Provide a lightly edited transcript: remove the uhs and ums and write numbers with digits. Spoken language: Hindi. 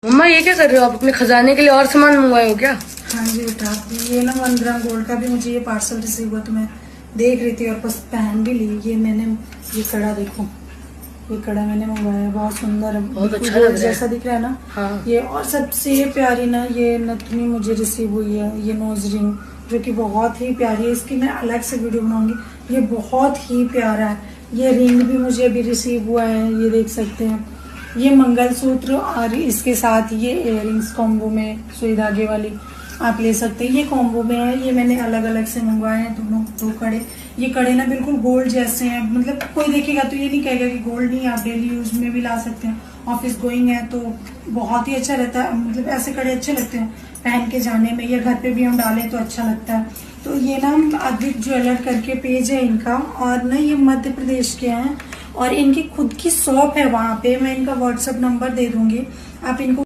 मम्मा ये क्या कर रहे हो आप? अपने खजाने के लिए और सामान मंगवाए हो क्या? हाँ जी बेटा, ये ना 1 ग्राम गोल्ड का भी मुझे ये पार्सल रिसीव हुआ, तो मैं देख रही थी और बस पहन भी ली। ये मैंने ये कड़ा देखो, ये कड़ा मैंने मंगवाया है, बहुत सुंदर है, बहुत बिल्कुल अच्छा लग गोल्ड रहा है। जैसा दिख रहा है ना। हाँ। ये और सबसे प्यारी ना ये नथनी मुझे रिसीव हुई है, ये नोज रिंग, जो कि बहुत ही प्यारी है। इसकी मैं अलग से वीडियो बनाऊंगी। ये बहुत ही प्यारा है। ये रिंग भी मुझे अभी रिसीव हुआ है, ये देख सकते हैं। ये मंगलसूत्र और इसके साथ ये इयररिंग्स कॉम्बो में सुई धागे वाली आप ले सकते हैं। ये कॉम्बो में है, ये मैंने अलग अलग से मंगवाए हैं दोनों दो कड़े। ये कड़े ना बिल्कुल गोल्ड जैसे हैं, मतलब कोई देखेगा तो ये नहीं कहेगा कि गोल्ड नहीं, आप डेली यूज में भी ला सकते हैं। ऑफिस गोइंग है तो बहुत ही अच्छा रहता है, मतलब ऐसे कड़े अच्छे लगते हैं पहन के जाने में, या घर पे भी हम डालें तो अच्छा लगता है। तो ये ना अद्विक ज्वेलर करके पेज है इनका, और ना ये मध्य प्रदेश के हैं और इनकी खुद की शॉप है वहां पे। मैं इनका व्हाट्सएप नंबर दे दूंगी, आप इनको